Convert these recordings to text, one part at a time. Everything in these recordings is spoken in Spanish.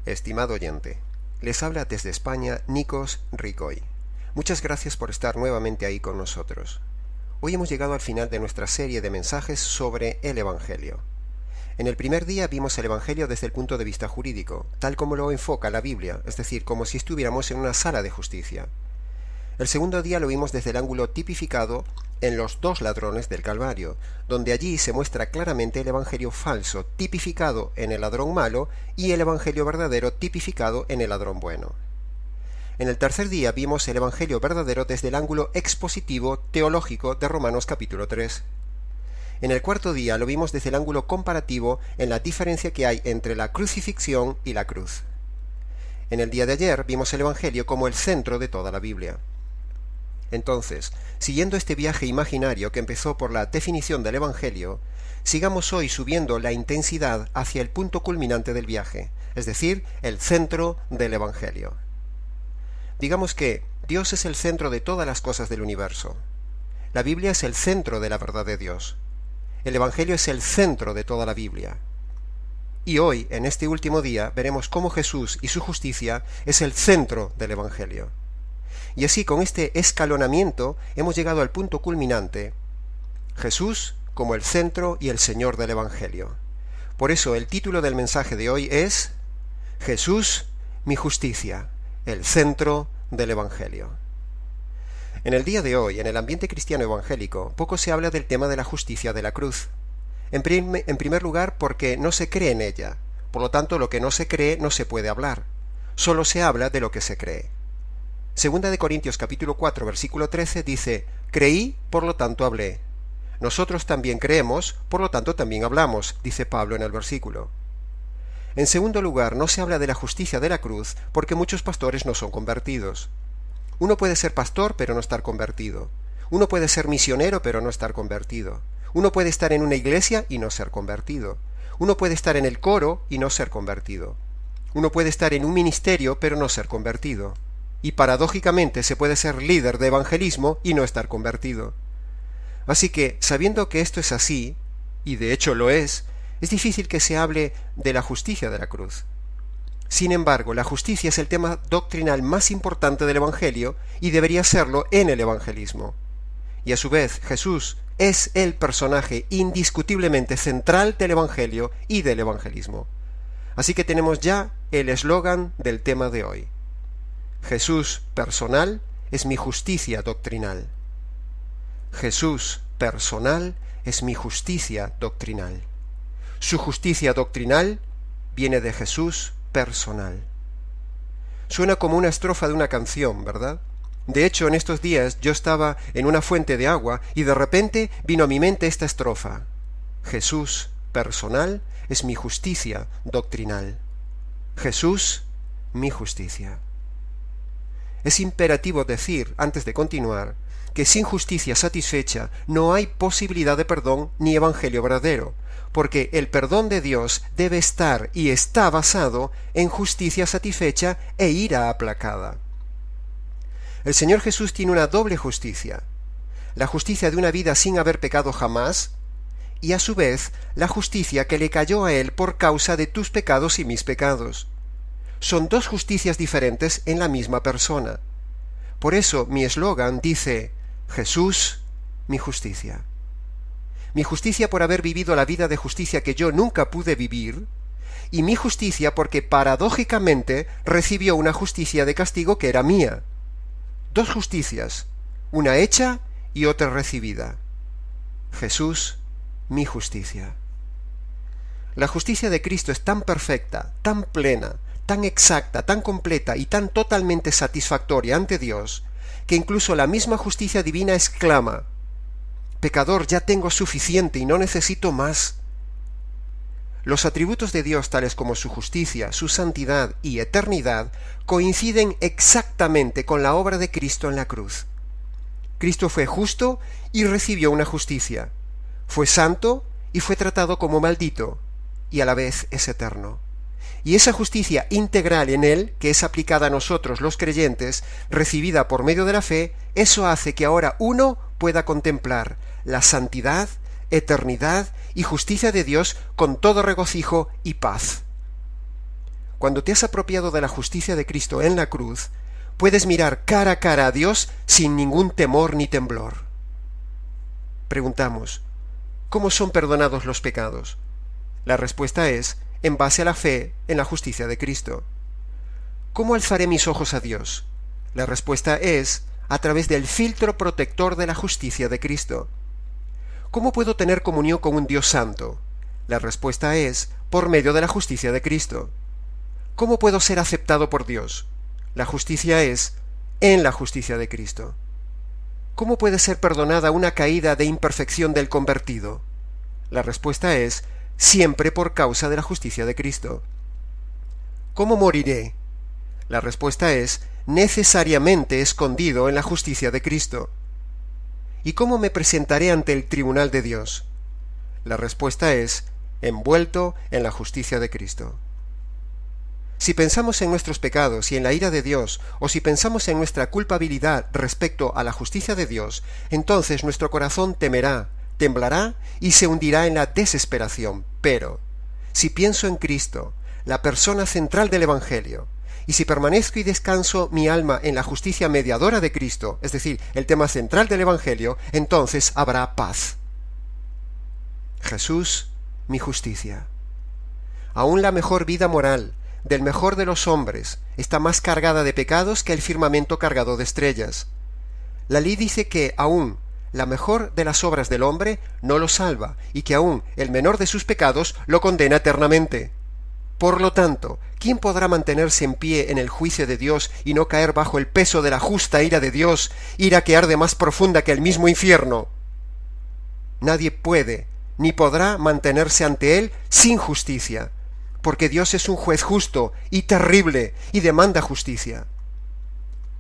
Estimado oyente, les habla desde España Nikos Ricoy. Muchas gracias por estar nuevamente ahí con nosotros. Hoy hemos llegado al final de nuestra serie de mensajes sobre el Evangelio. En el primer día vimos el Evangelio desde el punto de vista jurídico, tal como lo enfoca la Biblia, es decir, como si estuviéramos en una sala de justicia. El segundo día lo vimos desde el ángulo tipificado en los dos ladrones del Calvario, donde allí se muestra claramente el Evangelio falso, tipificado en el ladrón malo, y el Evangelio verdadero, tipificado en el ladrón bueno. En el tercer día vimos el Evangelio verdadero desde el ángulo expositivo teológico de Romanos capítulo 3. En el cuarto día lo vimos desde el ángulo comparativo en la diferencia que hay entre la crucifixión y la cruz. En el día de ayer vimos el Evangelio como el centro de toda la Biblia. Entonces, siguiendo este viaje imaginario que empezó por la definición del Evangelio, sigamos hoy subiendo la intensidad hacia el punto culminante del viaje, es decir, el centro del Evangelio. Digamos que Dios es el centro de todas las cosas del universo. La Biblia es el centro de la verdad de Dios. El Evangelio es el centro de toda la Biblia. Y hoy, en este último día, veremos cómo Jesús y su justicia es el centro del Evangelio. Y así, con este escalonamiento, hemos llegado al punto culminante: Jesús como el centro y el Señor del Evangelio. Por eso el título del mensaje de hoy es Jesús, mi justicia, el centro del Evangelio. En el día de hoy, en el ambiente cristiano evangélico, poco se habla del tema de la justicia de la cruz. En primer lugar, porque no se cree en ella. Por lo tanto, lo que no se cree no se puede hablar. Solo se habla de lo que se cree. Segunda de Corintios capítulo 4 versículo 13 dice: creí, por lo tanto hablé. Nosotros también creemos, por lo tanto también hablamos, dice Pablo en el versículo. En segundo lugar, no se habla de la justicia de la cruz porque muchos pastores no son convertidos. Uno puede ser pastor pero no estar convertido. Uno puede ser misionero pero no estar convertido. Uno puede estar en una iglesia y no ser convertido. Uno puede estar en el coro y no ser convertido. Uno puede estar en un ministerio pero no ser convertido. Y paradójicamente se puede ser líder de evangelismo y no estar convertido. Así que, sabiendo que esto es así, y de hecho lo es difícil que se hable de la justicia de la cruz. Sin embargo, la justicia es el tema doctrinal más importante del Evangelio y debería serlo en el evangelismo. Y a su vez, Jesús es el personaje indiscutiblemente central del Evangelio y del evangelismo. Así que tenemos ya el eslogan del tema de hoy. Jesús personal es mi justicia doctrinal. Jesús personal es mi justicia doctrinal. Su justicia doctrinal viene de Jesús personal. Suena como una estrofa de una canción, ¿verdad? De hecho, en estos días yo estaba en una fuente de agua y de repente vino a mi mente esta estrofa. Jesús personal es mi justicia doctrinal. Jesús, mi justicia. Es imperativo decir, antes de continuar, que sin justicia satisfecha no hay posibilidad de perdón ni evangelio verdadero, porque el perdón de Dios debe estar y está basado en justicia satisfecha e ira aplacada. El Señor Jesús tiene una doble justicia: la justicia de una vida sin haber pecado jamás, y a su vez la justicia que le cayó a Él por causa de tus pecados y mis pecados. Son dos justicias diferentes en la misma persona. Por eso mi eslogan dice: Jesús, mi justicia. Mi justicia por haber vivido la vida de justicia que yo nunca pude vivir, y mi justicia porque paradójicamente recibió una justicia de castigo que era mía. Dos justicias, una hecha y otra recibida. Jesús, mi justicia. La justicia de Cristo es tan perfecta, tan plena, tan exacta, tan completa y tan totalmente satisfactoria ante Dios, que incluso la misma justicia divina exclama: pecador, ya tengo suficiente y no necesito más. Los atributos de Dios, tales como su justicia, su santidad y eternidad, coinciden exactamente con la obra de Cristo en la cruz. Cristo fue justo y recibió una justicia. Fue santo y fue tratado como maldito, y a la vez es eterno. Y esa justicia integral en Él, que es aplicada a nosotros los creyentes, recibida por medio de la fe, eso hace que ahora uno pueda contemplar la santidad, eternidad y justicia de Dios con todo regocijo y paz. cuando te has apropiado de la justicia de Cristo en la cruz, puedes mirar cara a cara a Dios sin ningún temor ni temblor. Preguntamos, ¿cómo son perdonados los pecados? La respuesta es, en base a la fe en la justicia de Cristo. ¿Cómo alzaré mis ojos a Dios? La respuesta es, a través del filtro protector de la justicia de Cristo. ¿Cómo puedo tener comunión con un Dios santo? La respuesta es, por medio de la justicia de Cristo. ¿Cómo puedo ser aceptado por Dios? La justicia es, en la justicia de Cristo. ¿Cómo puede ser perdonada una caída de imperfección del convertido? La respuesta es, siempre por causa de la justicia de Cristo. ¿Cómo moriré? La respuesta es, necesariamente escondido en la justicia de Cristo. ¿Y cómo me presentaré ante el tribunal de Dios? La respuesta es, envuelto en la justicia de Cristo. Si pensamos en nuestros pecados y en la ira de Dios, o si pensamos en nuestra culpabilidad respecto a la justicia de Dios, entonces nuestro corazón temerá, temblará y se hundirá en la desesperación. Pero, si pienso en Cristo, la persona central del Evangelio, y si permanezco y descanso mi alma en la justicia mediadora de Cristo, es decir, el tema central del Evangelio, entonces habrá paz. Jesús, mi justicia. Aún la mejor vida moral, del mejor de los hombres, está más cargada de pecados que el firmamento cargado de estrellas. La ley dice que aún la mejor de las obras del hombre no lo salva, y que aún el menor de sus pecados lo condena eternamente. Por lo tanto, ¿quién podrá mantenerse en pie en el juicio de Dios y no caer bajo el peso de la justa ira de Dios, ira que arde más profunda que el mismo infierno? Nadie puede, ni podrá mantenerse ante él sin justicia, porque Dios es un juez justo y terrible y demanda justicia.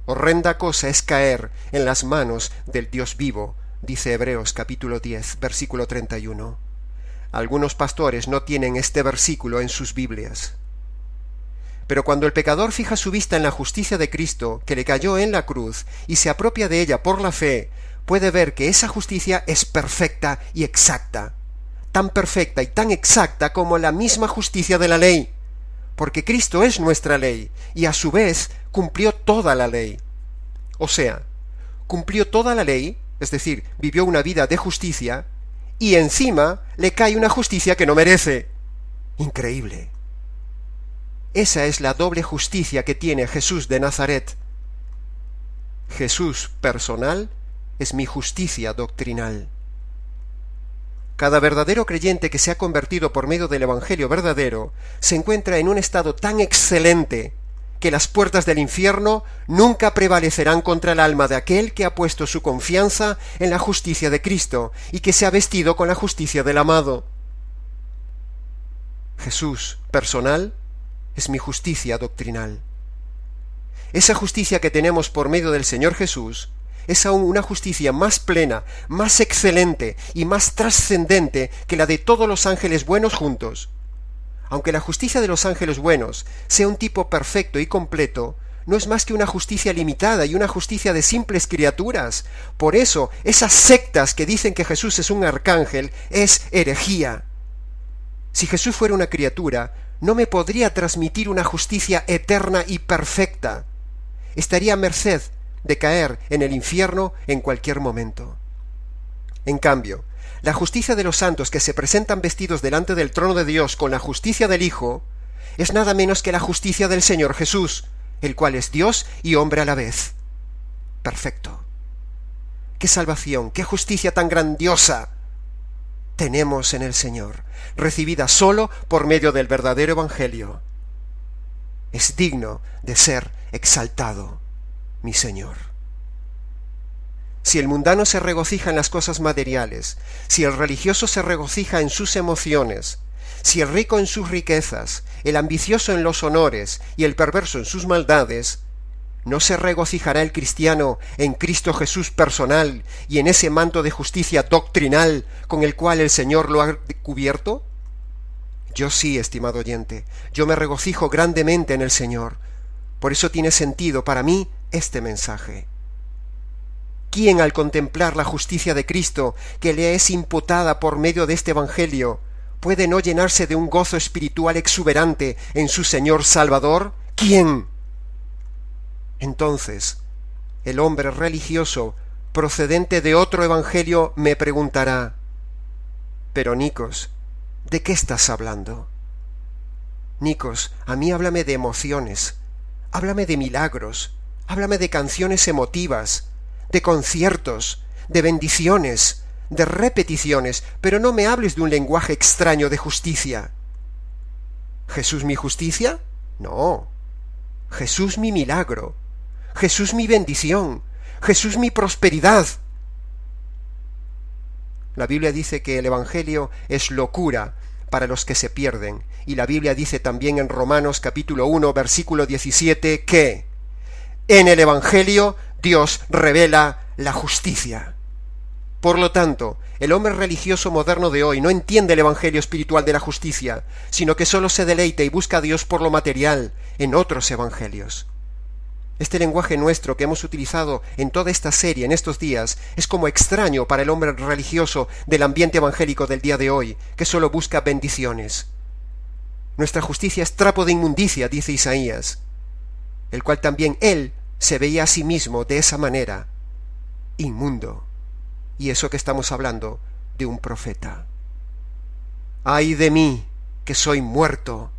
Horrenda cosa es caer en las manos del Dios vivo, dice Hebreos capítulo 10, versículo 31. Algunos pastores no tienen este versículo en sus Biblias. Pero cuando el pecador fija su vista en la justicia de Cristo, que le cayó en la cruz, y se apropia de ella por la fe, puede ver que esa justicia es perfecta y exacta, tan perfecta y tan exacta como la misma justicia de la ley, porque Cristo es nuestra ley, y a su vez cumplió toda la ley. O sea, cumplió toda la ley, es decir, vivió una vida de justicia, y encima le cae una justicia que no merece. Increíble. Esa es la doble justicia que tiene Jesús de Nazaret. Jesús personal es mi justicia doctrinal. Cada verdadero creyente que se ha convertido por medio del Evangelio verdadero se encuentra en un estado tan excelente que las puertas del infierno nunca prevalecerán contra el alma de aquel que ha puesto su confianza en la justicia de Cristo y que se ha vestido con la justicia del amado. Jesús personal es mi justicia doctrinal. Esa justicia que tenemos por medio del Señor Jesús es aún una justicia más plena, más excelente y más trascendente que la de todos los ángeles buenos juntos. Aunque la justicia de los ángeles buenos sea un tipo perfecto y completo, no es más que una justicia limitada y una justicia de simples criaturas. Por eso, esas sectas que dicen que Jesús es un arcángel es herejía. Si Jesús fuera una criatura, no me podría transmitir una justicia eterna y perfecta. Estaría a merced de caer en el infierno en cualquier momento. En cambio, la justicia de los santos que se presentan vestidos delante del trono de Dios con la justicia del Hijo es nada menos que la justicia del Señor Jesús, el cual es Dios y hombre a la vez. Perfecto. ¡Qué salvación, qué justicia tan grandiosa tenemos en el Señor, recibida sólo por medio del verdadero Evangelio! Es digno de ser exaltado, mi Señor. Si el mundano se regocija en las cosas materiales, si el religioso se regocija en sus emociones, si el rico en sus riquezas, el ambicioso en los honores y el perverso en sus maldades, ¿no se regocijará el cristiano en Cristo Jesús personal y en ese manto de justicia doctrinal con el cual el Señor lo ha cubierto? Yo sí, estimado oyente, yo me regocijo grandemente en el Señor. Por eso tiene sentido para mí este mensaje. ¿Quién, al contemplar la justicia de Cristo que le es imputada por medio de este Evangelio, puede no llenarse de un gozo espiritual exuberante en su Señor Salvador? ¿Quién? Entonces, el hombre religioso procedente de otro evangelio me preguntará: pero Nikos, ¿de qué estás hablando? Nikos, a mí háblame de emociones, háblame de milagros, háblame de canciones emotivas, de conciertos, de bendiciones, de repeticiones, pero no me hables de un lenguaje extraño de justicia. ¿Jesús mi justicia? No. Jesús mi milagro, Jesús mi bendición, Jesús mi prosperidad. La Biblia dice que el Evangelio es locura para los que se pierden, y la Biblia dice también en Romanos capítulo 1, versículo 17, que en el Evangelio Dios revela la justicia. Por lo tanto, el hombre religioso moderno de hoy no entiende el Evangelio espiritual de la justicia, sino que solo se deleita y busca a Dios por lo material en otros evangelios. Este lenguaje nuestro que hemos utilizado en toda esta serie en estos días es como extraño para el hombre religioso del ambiente evangélico del día de hoy, que solo busca bendiciones. Nuestra justicia es trapo de inmundicia, dice Isaías, el cual también él se veía a sí mismo de esa manera, inmundo. Y eso que estamos hablando de un profeta. ¡Ay de mí, que soy muerto!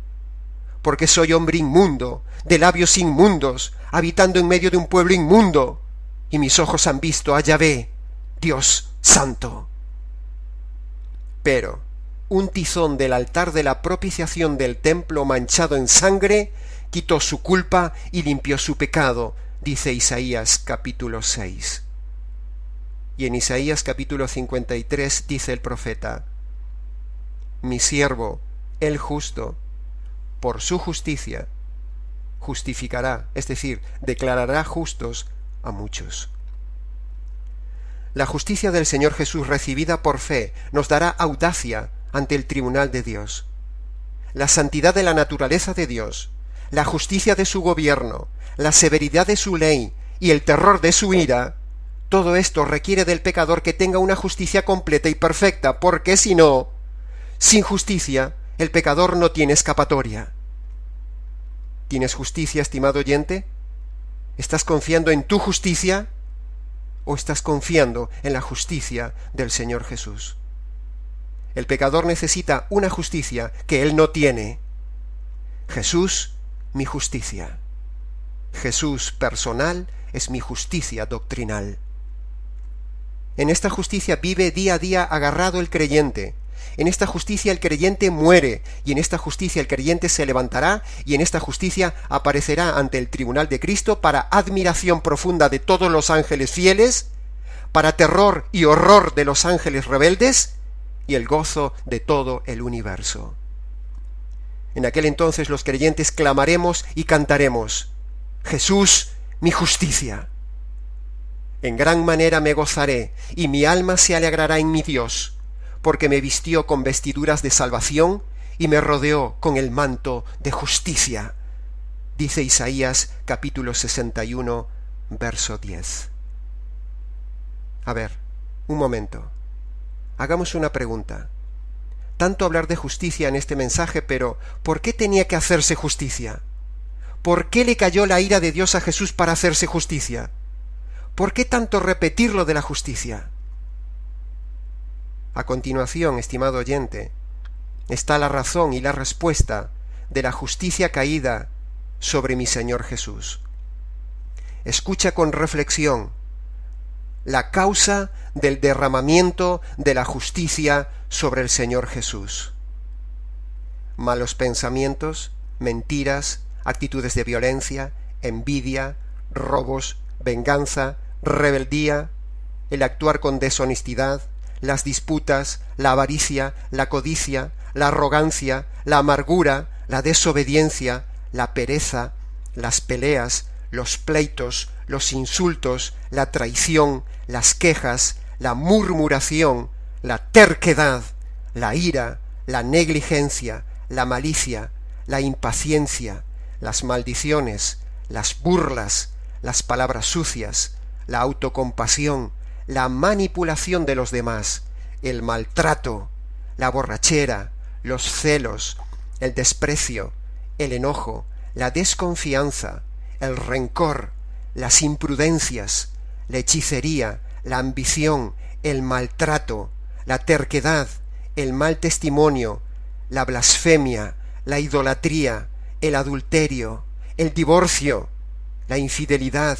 Porque soy hombre inmundo, de labios inmundos, habitando en medio de un pueblo inmundo, y mis ojos han visto a Yahvé, Dios santo. Pero un tizón del altar de la propiciación del templo manchado en sangre quitó su culpa y limpió su pecado, dice Isaías capítulo 6. Y en Isaías capítulo 53 dice el profeta: mi siervo, el justo, por su justicia, justificará, es decir, declarará justos a muchos. La justicia del Señor Jesús recibida por fe nos dará audacia ante el tribunal de Dios. La santidad de la naturaleza de Dios, la justicia de su gobierno, la severidad de su ley y el terror de su ira, todo esto requiere del pecador que tenga una justicia completa y perfecta, porque si no, sin justicia, el pecador no tiene escapatoria. ¿Tienes justicia, estimado oyente? ¿Estás confiando en tu justicia o estás confiando en la justicia del Señor Jesús? El pecador necesita una justicia que él no tiene. Jesús, mi justicia. Jesús personal es mi justicia doctrinal. En esta justicia vive día a día agarrado el creyente. En esta justicia el creyente muere, y en esta justicia el creyente se levantará, y en esta justicia aparecerá ante el tribunal de Cristo para admiración profunda de todos los ángeles fieles, para terror y horror de los ángeles rebeldes, y el gozo de todo el universo. En aquel entonces los creyentes clamaremos y cantaremos: Jesús, mi justicia. En gran manera me gozaré, y mi alma se alegrará en mi Dios, porque me vistió con vestiduras de salvación y me rodeó con el manto de justicia. Dice Isaías capítulo 61, verso 10. A ver, un momento. Hagamos una pregunta. Tanto hablar de justicia en este mensaje, pero ¿por qué tenía que hacerse justicia? ¿Por qué le cayó la ira de Dios a Jesús para hacerse justicia? ¿Por qué tanto repetir lo de la justicia? A continuación, estimado oyente, está la razón y la respuesta de la justicia caída sobre mi Señor Jesús. Escucha con reflexión la causa del derramamiento de la justicia sobre el Señor Jesús. Malos pensamientos, mentiras, actitudes de violencia, envidia, robos, venganza, rebeldía, el actuar con deshonestidad, las disputas, la avaricia, la codicia, la arrogancia, la amargura, la desobediencia, la pereza, las peleas, los pleitos, los insultos, la traición, las quejas, la murmuración, la terquedad, la ira, la negligencia, la malicia, la impaciencia, las maldiciones, las burlas, las palabras sucias, la autocompasión, la manipulación de los demás, el maltrato, la borrachera, los celos, el desprecio, el enojo, la desconfianza, el rencor, las imprudencias, la hechicería, la ambición, el maltrato, la terquedad, el mal testimonio, la blasfemia, la idolatría, el adulterio, el divorcio, la infidelidad,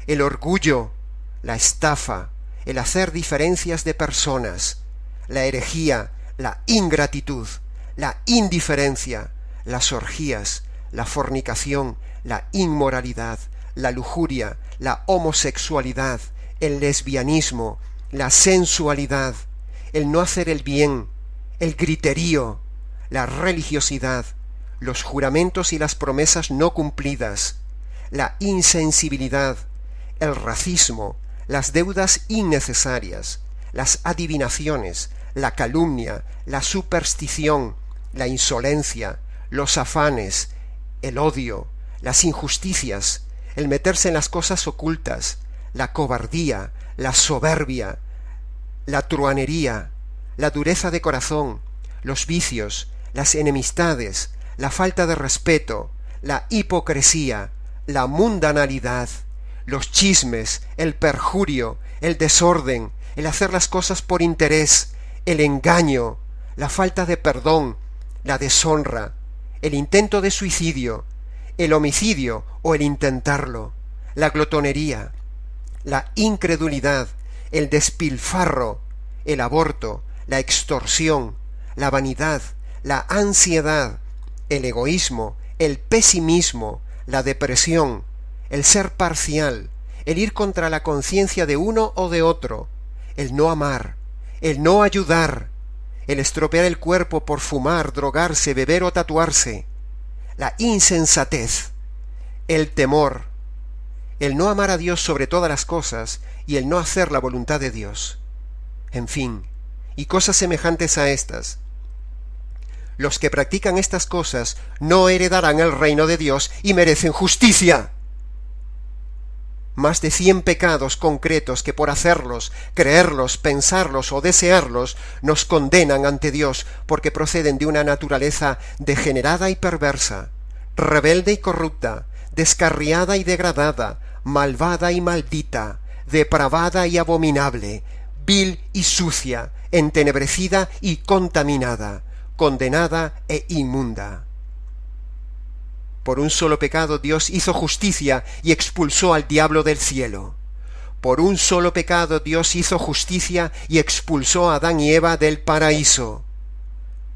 el orgullo, la estafa, el hacer diferencias de personas, la herejía, la ingratitud, la indiferencia, las orgías, la fornicación, la inmoralidad, la lujuria, la homosexualidad, el lesbianismo, la sensualidad, el no hacer el bien, el griterío, la religiosidad, los juramentos y las promesas no cumplidas, la insensibilidad, el racismo, las deudas innecesarias, las adivinaciones, la calumnia, la superstición, la insolencia, los afanes, el odio, las injusticias, el meterse en las cosas ocultas, la cobardía, la soberbia, la truhanería, la dureza de corazón, los vicios, las enemistades, la falta de respeto, la hipocresía, la mundanalidad, los chismes, el perjurio, el desorden, el hacer las cosas por interés, el engaño, la falta de perdón, la deshonra, el intento de suicidio, el homicidio o el intentarlo, la glotonería, la incredulidad, el despilfarro, el aborto, la extorsión, la vanidad, la ansiedad, el egoísmo, el pesimismo, la depresión, el ser parcial, el ir contra la conciencia de uno o de otro, el no amar, el no ayudar, el estropear el cuerpo por fumar, drogarse, beber o tatuarse, la insensatez, el temor, el no amar a Dios sobre todas las cosas y el no hacer la voluntad de Dios. En fin, y cosas semejantes a estas. Los que practican estas cosas no heredarán el reino de Dios y merecen justicia. Más de 100 pecados concretos que por hacerlos, creerlos, pensarlos o desearlos nos condenan ante Dios porque proceden de una naturaleza degenerada y perversa, rebelde y corrupta, descarriada y degradada, malvada y maldita, depravada y abominable, vil y sucia, entenebrecida y contaminada, condenada e inmunda. Por un solo pecado Dios hizo justicia y expulsó al diablo del cielo. Por un solo pecado Dios hizo justicia y expulsó a Adán y Eva del paraíso.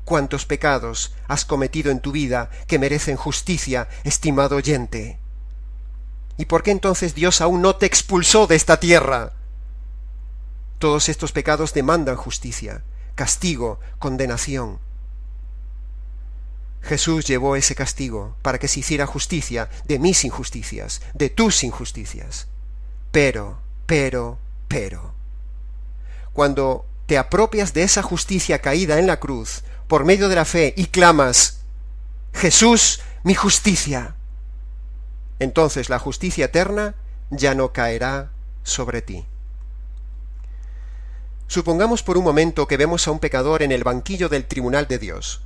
¿Cuántos pecados has cometido en tu vida que merecen justicia, estimado oyente? ¿Y por qué entonces Dios aún no te expulsó de esta tierra? Todos estos pecados demandan justicia, castigo, condenación. Jesús llevó ese castigo para que se hiciera justicia de mis injusticias, de tus injusticias. Pero, cuando te apropias de esa justicia caída en la cruz, por medio de la fe, y clamas, Jesús, mi justicia, entonces la justicia eterna ya no caerá sobre ti. Supongamos por un momento que vemos a un pecador en el banquillo del tribunal de Dios.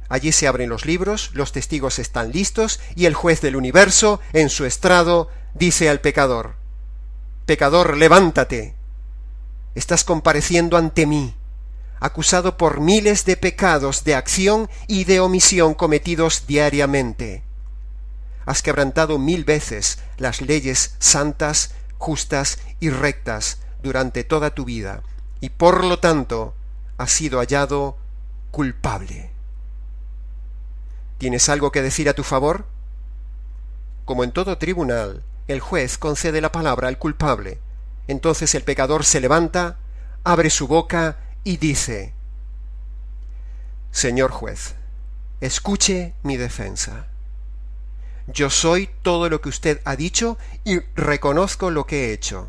Allí se abren los libros, los testigos están listos y el juez del universo, en su estrado, dice al pecador: «Pecador, levántate. Estás compareciendo ante mí, acusado por miles de pecados de acción y de omisión cometidos diariamente. Has quebrantado 1000 veces las leyes santas, justas y rectas durante toda tu vida, y por lo tanto has sido hallado culpable. ¿Tienes algo que decir a tu favor?». Como en todo tribunal, el juez concede la palabra al culpable. Entonces el pecador se levanta, abre su boca y dice: «Señor juez, escuche mi defensa. Yo soy todo lo que usted ha dicho y reconozco lo que he hecho.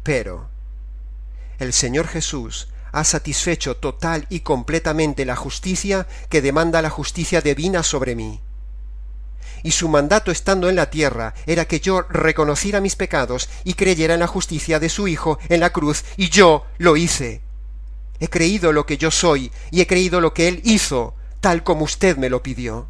Pero el Señor Jesús ha satisfecho total y completamente la justicia que demanda la justicia divina sobre mí. Y su mandato estando en la tierra era que yo reconociera mis pecados y creyera en la justicia de su Hijo en la cruz, y yo lo hice. He creído lo que yo soy y he creído lo que Él hizo, tal como usted me lo pidió.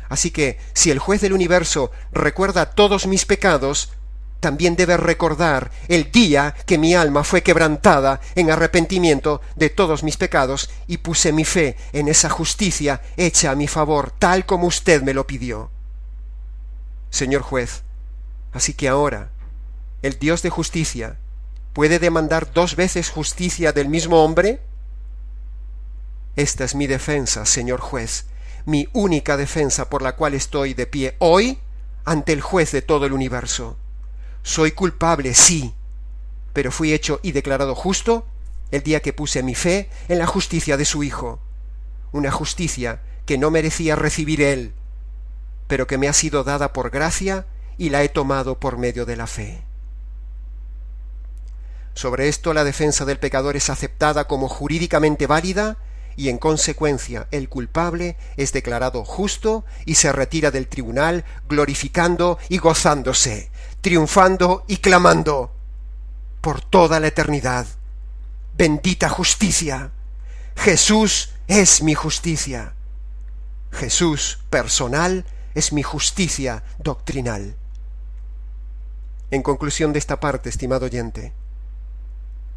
Así que, si el juez del universo recuerda todos mis pecados, también debe recordar el día que mi alma fue quebrantada en arrepentimiento de todos mis pecados y puse mi fe en esa justicia hecha a mi favor, tal como usted me lo pidió. Señor juez, así que ahora, el Dios de justicia, ¿puede demandar 2 veces justicia del mismo hombre? Esta es mi defensa, señor juez, mi única defensa por la cual estoy de pie hoy ante el juez de todo el universo. Soy culpable, sí, pero fui hecho y declarado justo el día que puse mi fe en la justicia de su Hijo, una justicia que no merecía recibir él, pero que me ha sido dada por gracia y la he tomado por medio de la fe. Sobre esto la defensa del pecador es aceptada como jurídicamente válida y en consecuencia el culpable es declarado justo y se retira del tribunal glorificando y gozándose, triunfando y clamando por toda la eternidad. Bendita justicia. Jesús es mi justicia. Jesús personal es mi justicia doctrinal. En conclusión de esta parte, estimado oyente,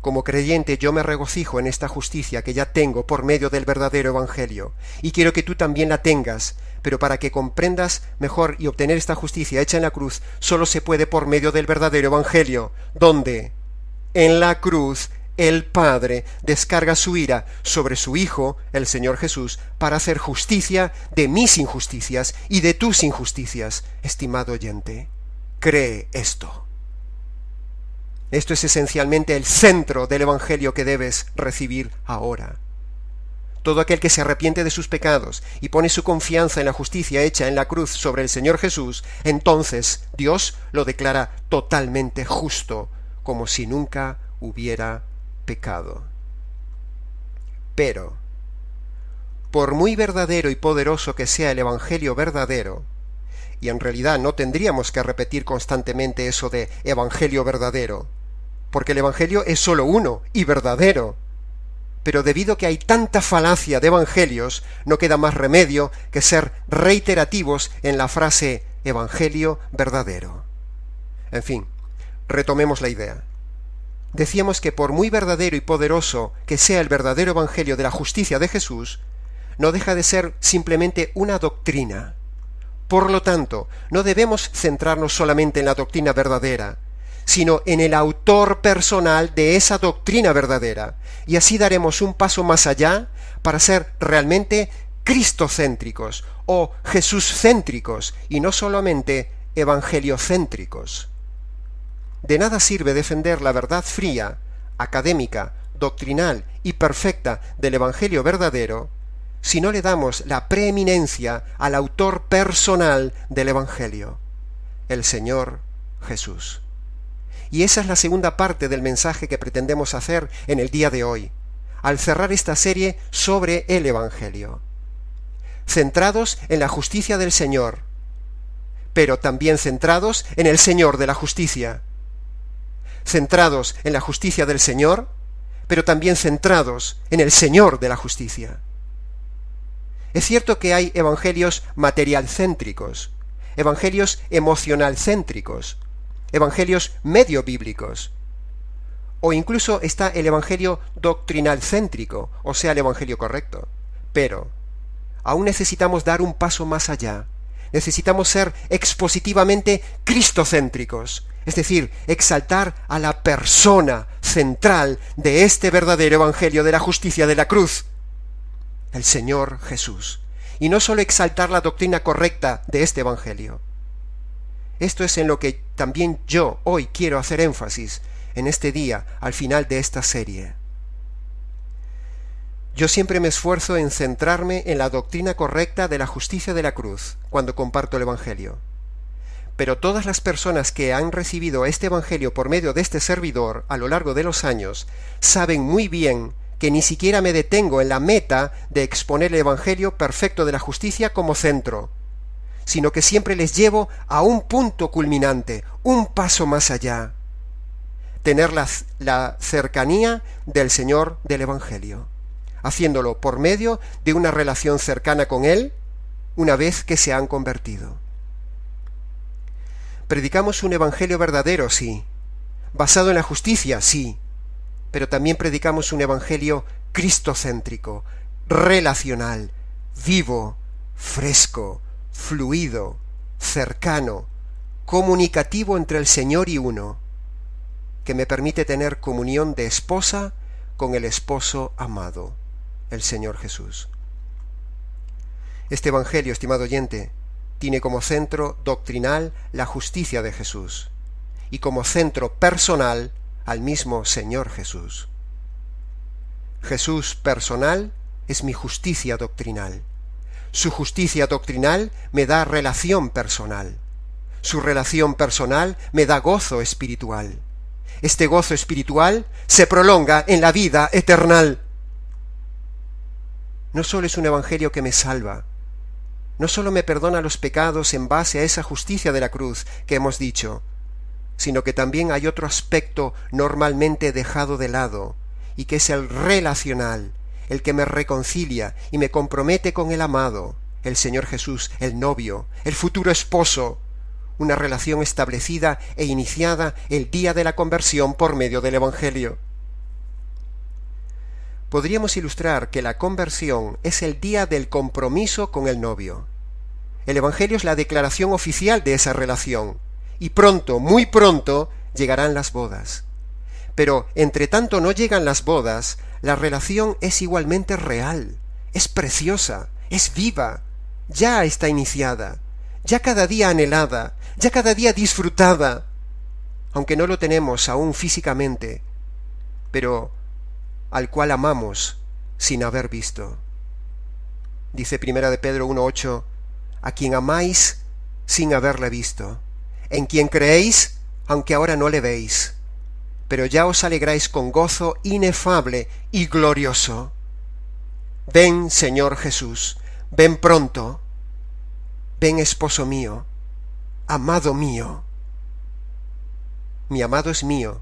como creyente yo me regocijo en esta justicia que ya tengo por medio del verdadero Evangelio, y quiero que tú también la tengas, pero para que comprendas mejor y obtener esta justicia hecha en la cruz, solo se puede por medio del verdadero Evangelio, donde en la cruz el Padre descarga su ira sobre su Hijo, el Señor Jesús, para hacer justicia de mis injusticias y de tus injusticias, estimado oyente. Cree esto. Esto es esencialmente el centro del Evangelio que debes recibir ahora. Todo aquel que se arrepiente de sus pecados y pone su confianza en la justicia hecha en la cruz sobre el Señor Jesús, entonces Dios lo declara totalmente justo, como si nunca hubiera pecado. Pero, por muy verdadero y poderoso que sea el Evangelio verdadero, y en realidad no tendríamos que repetir constantemente eso de Evangelio verdadero, porque el Evangelio es solo uno y verdadero. Pero debido a que hay tanta falacia de evangelios, no queda más remedio que ser reiterativos en la frase Evangelio verdadero. En fin, retomemos la idea. Decíamos que por muy verdadero y poderoso que sea el verdadero Evangelio de la justicia de Jesús, no deja de ser simplemente una doctrina. Por lo tanto, no debemos centrarnos solamente en la doctrina verdadera, sino en el autor personal de esa doctrina verdadera, y así daremos un paso más allá para ser realmente cristocéntricos o jesúscéntricos y no solamente evangeliocéntricos. De nada sirve defender la verdad fría, académica, doctrinal y perfecta del Evangelio verdadero si no le damos la preeminencia al autor personal del Evangelio, el Señor Jesús. Y esa es la segunda parte del mensaje que pretendemos hacer en el día de hoy, al cerrar esta serie sobre el Evangelio. Centrados en la justicia del Señor, pero también centrados en el Señor de la justicia. Centrados en la justicia del Señor, pero también centrados en el Señor de la justicia. Es cierto que hay evangelios materialcéntricos, evangelios emocionalcéntricos, evangelios medio bíblicos, o incluso está el evangelio doctrinalcéntrico, o sea, el evangelio correcto. Pero aún necesitamos dar un paso más allá. Necesitamos ser expositivamente cristocéntricos, es decir, exaltar a la persona central de este verdadero evangelio de la justicia de la cruz, el Señor Jesús, y no solo exaltar la doctrina correcta de este evangelio. Esto es en lo que también yo hoy quiero hacer énfasis en este día, al final de esta serie. Yo siempre me esfuerzo en centrarme en la doctrina correcta de la justicia de la cruz cuando comparto el Evangelio. Pero todas las personas que han recibido este Evangelio por medio de este servidor a lo largo de los años saben muy bien que ni siquiera me detengo en la meta de exponer el Evangelio perfecto de la justicia como centro, sino que siempre les llevo a un punto culminante, un paso más allá, tener la cercanía del Señor del Evangelio. haciéndolo por medio de una relación cercana con Él una vez que se han convertido. Predicamos un evangelio verdadero, sí, basado en la justicia, sí, pero también predicamos un evangelio cristocéntrico, relacional, vivo, fresco, fluido, cercano, comunicativo entre el Señor y uno, que me permite tener comunión de esposa con el esposo amado, el Señor Jesús. Este evangelio, estimado oyente, tiene como centro doctrinal la justicia de Jesús y como centro personal al mismo Señor Jesús. Jesús personal es mi justicia doctrinal. Su justicia doctrinal me da relación personal. Su relación personal me da gozo espiritual. Este gozo espiritual se prolonga en la vida eterna. No solo es un evangelio que me salva, no solo me perdona los pecados en base a esa justicia de la cruz que hemos dicho, sino que también hay otro aspecto normalmente dejado de lado, y que es el relacional, el que me reconcilia y me compromete con el amado, el Señor Jesús, el novio, el futuro esposo, una relación establecida e iniciada el día de la conversión por medio del Evangelio. Podríamos ilustrar que la conversión es el día del compromiso con el novio. El Evangelio es la declaración oficial de esa relación, y pronto, muy pronto, llegarán las bodas. Pero entre tanto no llegan las bodas, la relación es igualmente real, es preciosa, es viva, ya está iniciada, ya cada día anhelada, ya cada día disfrutada, aunque no lo tenemos aún físicamente, pero al cual amamos sin haber visto. Dice Primera de Pedro 1:8, a quien amáis sin haberle visto, en quien creéis, aunque ahora no le veis, pero ya os alegráis con gozo inefable y glorioso. Ven, Señor Jesús, ven pronto, ven, esposo mío, amado mío. Mi amado es mío,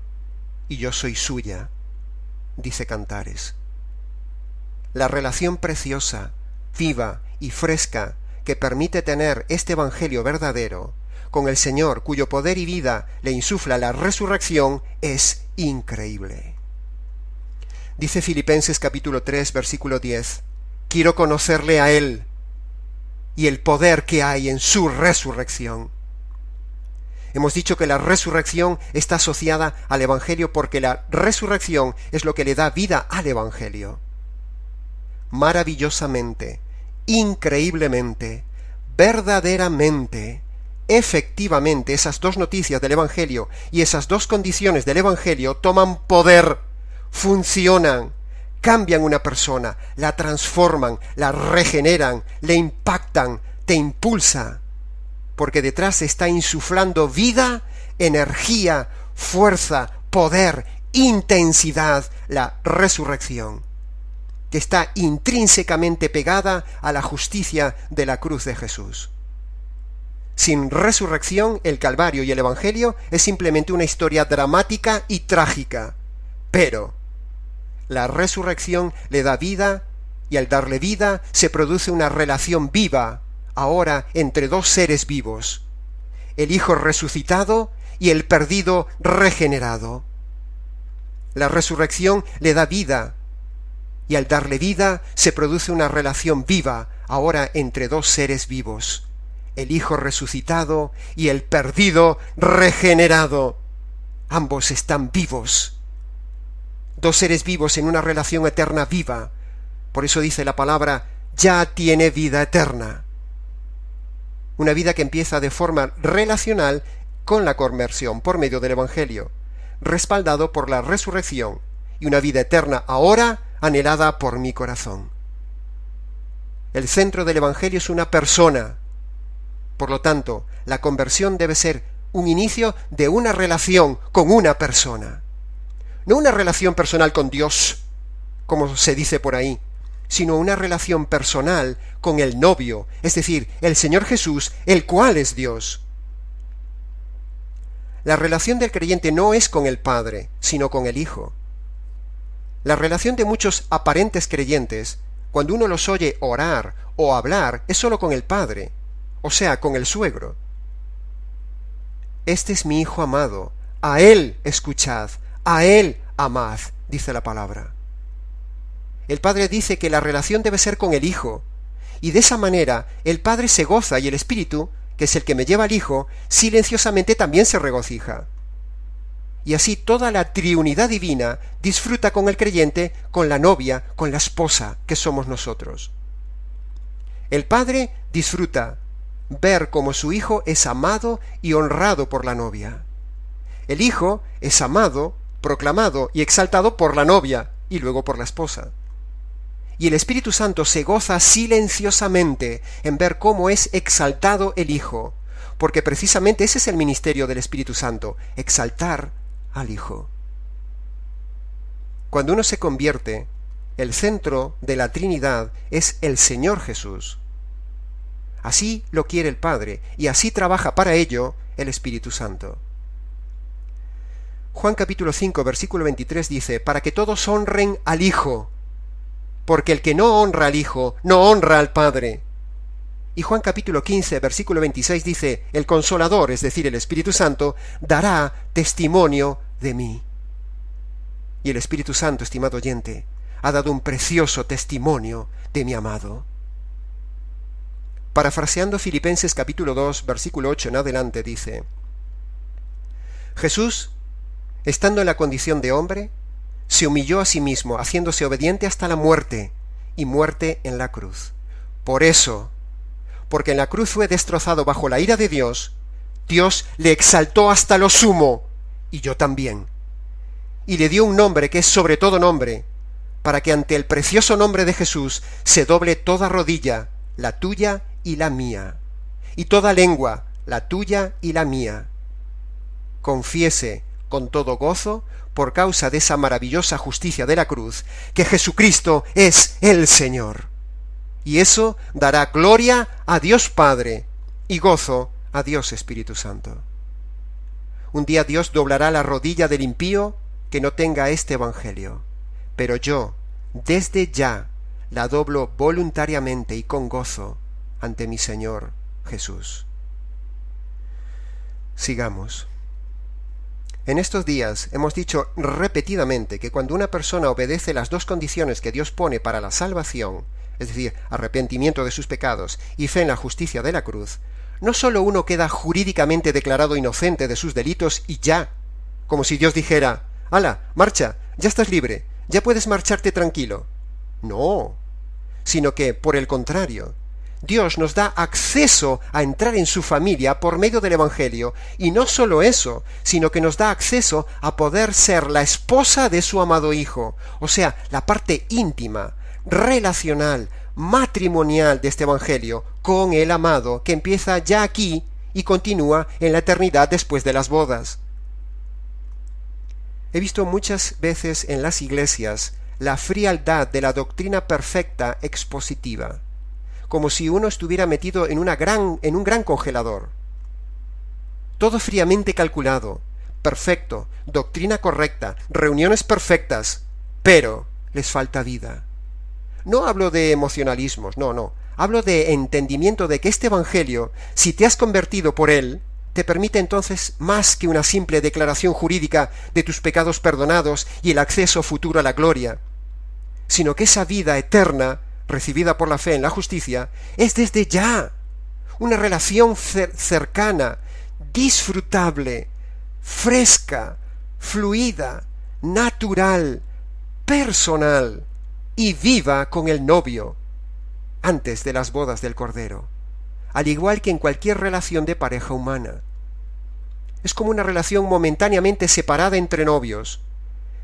y yo soy suya, dice Cantares. La relación preciosa, viva y fresca que permite tener este evangelio verdadero con el Señor, cuyo poder y vida le insufla la resurrección, es increíble. Dice Filipenses capítulo 3, versículo 10, quiero conocerle a Él y el poder que hay en su resurrección. Hemos dicho que la resurrección está asociada al Evangelio porque la resurrección es lo que le da vida al Evangelio. Maravillosamente, increíblemente, verdaderamente, efectivamente, esas dos noticias del Evangelio y esas dos condiciones del Evangelio toman poder, funcionan, cambian una persona, la transforman, la regeneran, le impactan, te impulsa, porque detrás está insuflando vida, energía, fuerza, poder, intensidad, la resurrección, que está intrínsecamente pegada a la justicia de la cruz de Jesús. Sin resurrección, el Calvario y el Evangelio es simplemente una historia dramática y trágica, pero la resurrección le da vida, y al darle vida se produce una relación viva, ahora entre dos seres vivos, el Hijo resucitado y el perdido regenerado. La resurrección le da vida, y al darle vida se produce una relación viva, ahora entre dos seres vivos, el Hijo resucitado y el perdido regenerado. Ambos están vivos. Dos seres vivos en una relación eterna viva. Por eso dice la palabra, ya tiene vida eterna. Una vida que empieza de forma relacional con la conversión por medio del Evangelio, respaldado por la resurrección, y una vida eterna ahora anhelada por mi corazón. El centro del Evangelio es una persona. Por lo tanto, la conversión debe ser un inicio de una relación con una persona. No una relación personal con Dios, como se dice por ahí, sino una relación personal con el novio, es decir, el Señor Jesús, el cual es Dios. La relación del creyente no es con el Padre, sino con el Hijo. La relación de muchos aparentes creyentes, cuando uno los oye orar o hablar, es solo con el Padre, o sea, con el suegro. Este es mi Hijo amado, a Él escuchad, a Él amad, dice la palabra. El Padre dice que la relación debe ser con el Hijo, y de esa manera el Padre se goza y el Espíritu, que es el que me lleva al Hijo, silenciosamente también se regocija. Y así toda la triunidad divina disfruta con el creyente, con la novia, con la esposa que somos nosotros. El Padre disfruta ver cómo su Hijo es amado y honrado por la novia. El Hijo es amado, proclamado y exaltado por la novia y luego por la esposa. Y el Espíritu Santo se goza silenciosamente en ver cómo es exaltado el Hijo, porque precisamente ese es el ministerio del Espíritu Santo, exaltar al Hijo. Cuando uno se convierte, el centro de la Trinidad es el Señor Jesús. Así lo quiere el Padre, y así trabaja para ello el Espíritu Santo. Juan capítulo 5, versículo 23 dice, para que todos honren al Hijo, porque el que no honra al Hijo, no honra al Padre. Y Juan capítulo 15, versículo 26 dice, el Consolador, es decir, el Espíritu Santo, dará testimonio de mí. Y el Espíritu Santo, estimado oyente, ha dado un precioso testimonio de mi amado. Parafraseando Filipenses capítulo 2, versículo 8 en adelante, dice, Jesús, estando en la condición de hombre, se humilló a sí mismo, haciéndose obediente hasta la muerte, y muerte en la cruz. Por eso, porque en la cruz fue destrozado bajo la ira de Dios, Dios le exaltó hasta lo sumo, y yo también. Y le dio un nombre que es sobre todo nombre, para que ante el precioso nombre de Jesús se doble toda rodilla, la tuya y la mía, y toda lengua, la tuya y la mía, confiese con todo gozo, por causa de esa maravillosa justicia de la cruz, que Jesucristo es el Señor. Y eso dará gloria a Dios Padre y gozo a Dios Espíritu Santo. Un día Dios doblará la rodilla del impío que no tenga este evangelio, pero yo, desde ya, la doblo voluntariamente y con gozo ante mi Señor Jesús. Sigamos. En estos días hemos dicho repetidamente que cuando una persona obedece las dos condiciones que Dios pone para la salvación, es decir, arrepentimiento de sus pecados y fe en la justicia de la cruz, no sólo uno queda jurídicamente declarado inocente de sus delitos y ya, como si Dios dijera, ¡hala, marcha, ya estás libre, ya puedes marcharte tranquilo! No, sino que, por el contrario, Dios nos da acceso a entrar en su familia por medio del Evangelio, y no solo eso, sino que nos da acceso a poder ser la esposa de su amado Hijo, o sea, la parte íntima, relacional, matrimonial de este Evangelio con el amado, que empieza ya aquí y continúa en la eternidad después de las bodas. He visto muchas veces en las iglesias la frialdad de la doctrina perfecta expositiva, como si uno estuviera metido en un gran congelador. Todo fríamente calculado, perfecto, doctrina correcta, reuniones perfectas, pero les falta vida. No hablo de emocionalismos, no. Hablo de entendimiento de que este Evangelio, si te has convertido por él, te permite entonces más que una simple declaración jurídica de tus pecados perdonados y el acceso futuro a la gloria, sino que esa vida eterna, recibida por la fe en la justicia, es desde ya una relación cercana, disfrutable, fresca, fluida, natural, personal y viva con el novio, antes de las bodas del Cordero, al igual que en cualquier relación de pareja humana. Es como una relación momentáneamente separada entre novios,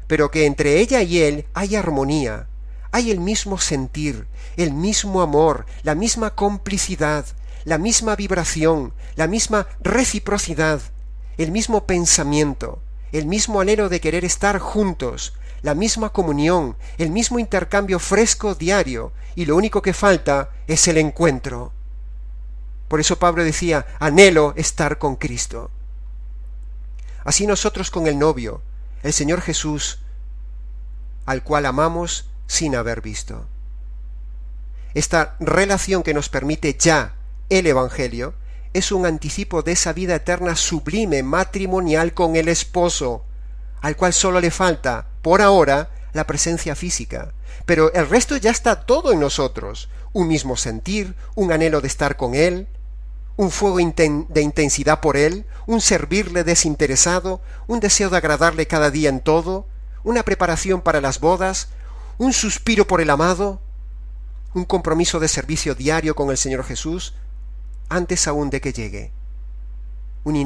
pero que entre ella y él hay armonía, hay el mismo sentir, el mismo amor, la misma complicidad, la misma vibración, la misma reciprocidad, el mismo pensamiento, el mismo anhelo de querer estar juntos, la misma comunión, el mismo intercambio fresco diario, y lo único que falta es el encuentro. Por eso Pablo decía, anhelo estar con Cristo. Así nosotros con el novio, el Señor Jesús, al cual amamos sin haber visto. Esta relación que nos permite ya el Evangelio es un anticipo de esa vida eterna sublime matrimonial con el esposo, al cual solo le falta, por ahora, la presencia física. Pero el resto ya está todo en nosotros: un mismo sentir, un anhelo de estar con Él, un fuego de intensidad por Él, un servirle desinteresado, un deseo de agradarle cada día en todo, una preparación para las bodas, un suspiro por el amado, un compromiso de servicio diario con el Señor Jesús, antes aún de que llegue, un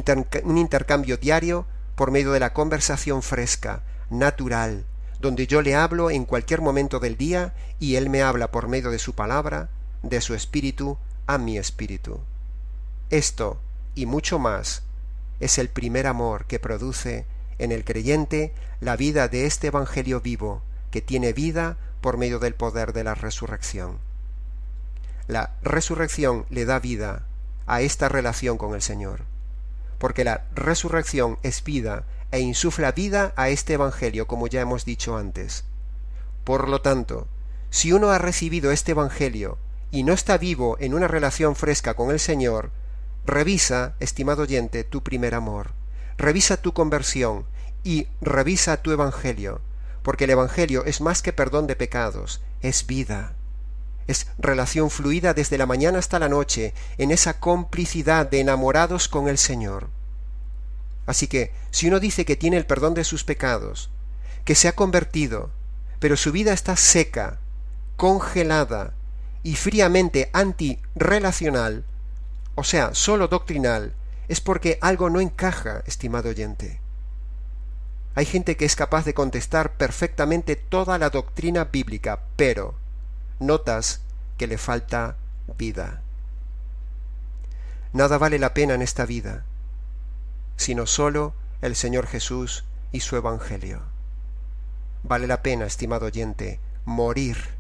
intercambio diario por medio de la conversación fresca, natural, donde yo le hablo en cualquier momento del día y Él me habla por medio de su palabra, de su espíritu, a mi espíritu. Esto, y mucho más, es el primer amor que produce en el creyente la vida de este Evangelio vivo, que tiene vida por medio del poder de la resurrección. La resurrección le da vida a esta relación con el Señor, porque la resurrección es vida e insufla vida a este Evangelio, como ya hemos dicho antes. Por lo tanto, si uno ha recibido este Evangelio y no está vivo en una relación fresca con el Señor, revisa, estimado oyente, tu primer amor, revisa tu conversión y revisa tu Evangelio, porque el Evangelio es más que perdón de pecados, es vida. Es relación fluida desde la mañana hasta la noche, en esa complicidad de enamorados con el Señor. Así que, si uno dice que tiene el perdón de sus pecados, que se ha convertido, pero su vida está seca, congelada y fríamente antirrelacional, o sea, solo doctrinal, es porque algo no encaja, estimado oyente. Hay gente que es capaz de contestar perfectamente toda la doctrina bíblica, pero notas que le falta vida. Nada vale la pena en esta vida, sino solo el Señor Jesús y su Evangelio. Vale la pena, estimado oyente, morir,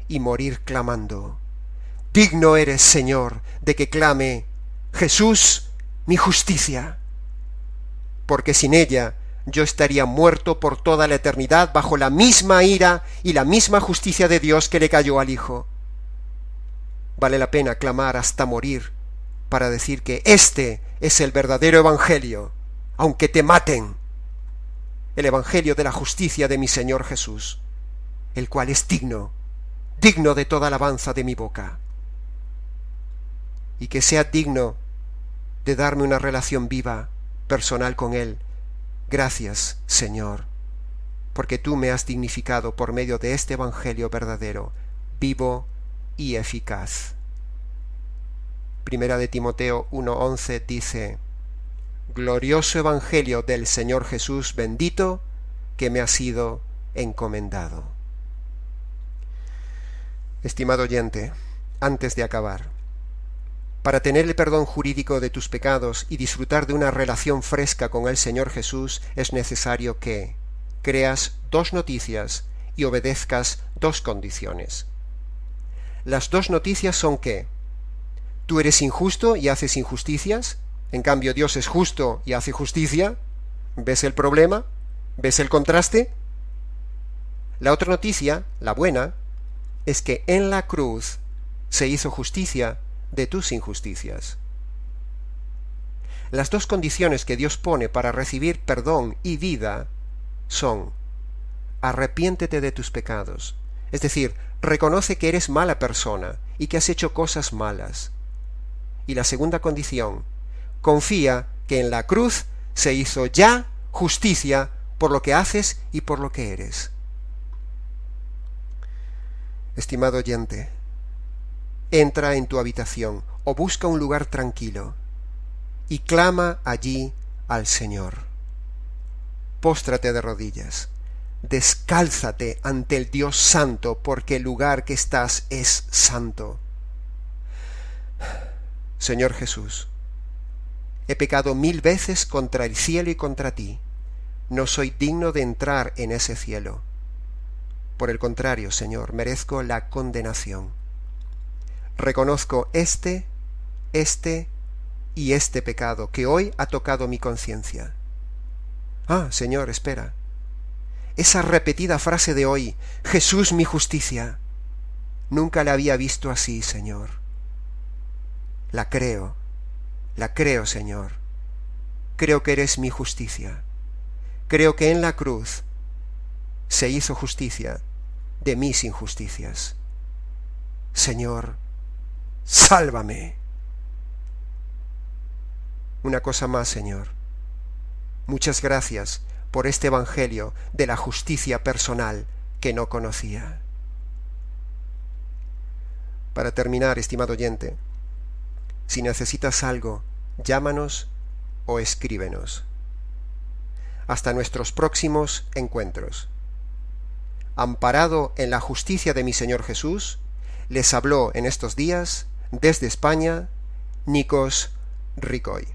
y morir clamando: digno eres, Señor, de que clame: Jesús, mi justicia. Porque sin ella yo estaría muerto por toda la eternidad bajo la misma ira y la misma justicia de Dios que le cayó al Hijo. Vale la pena clamar hasta morir para decir que este es el verdadero Evangelio, aunque te maten, el Evangelio de la justicia de mi Señor Jesús, el cual es digno de toda alabanza de mi boca. Y que sea digno de darme una relación viva, personal con Él. Gracias, Señor, porque tú me has dignificado por medio de este Evangelio verdadero, vivo y eficaz. Primera de Timoteo 1:11 dice: glorioso Evangelio del Señor Jesús bendito, que me ha sido encomendado. Estimado oyente, antes de acabar, para tener el perdón jurídico de tus pecados y disfrutar de una relación fresca con el Señor Jesús, es necesario que creas 2 noticias y obedezcas 2 condiciones. Las 2 noticias son que tú eres injusto y haces injusticias, en cambio Dios es justo y hace justicia. ¿Ves el problema? ¿Ves el contraste? La otra noticia, la buena, es que en la cruz se hizo justicia de tus injusticias. Las 2 condiciones que Dios pone para recibir perdón y vida son: arrepiéntete de tus pecados, es decir, reconoce que eres mala persona y que has hecho cosas malas. Y la segunda condición: confía que en la cruz se hizo ya justicia por lo que haces y por lo que eres. Estimado oyente, entra en tu habitación o busca un lugar tranquilo y clama allí al Señor. Póstrate de rodillas, descálzate ante el Dios santo, porque el lugar que estás es santo. Señor Jesús, he pecado 1000 veces contra el cielo y contra ti. No soy digno de entrar en ese cielo. Por el contrario, Señor, merezco la condenación. Reconozco este y este pecado que hoy ha tocado mi conciencia. Ah, Señor, espera. esa repetida frase de hoy, Jesús mi justicia. Nunca la había visto así, Señor. La creo, Señor. Creo que eres mi justicia. Creo que en la cruz se hizo justicia de mis injusticias. Señor, sálvame. Una cosa más, Señor. Muchas gracias por este Evangelio de la justicia personal que no conocía. Para terminar, estimado oyente, si necesitas algo, llámanos o escríbenos. Hasta nuestros próximos encuentros. Amparado en la justicia de mi Señor Jesús, les habló en estos días, desde España, Nikos Ricoy.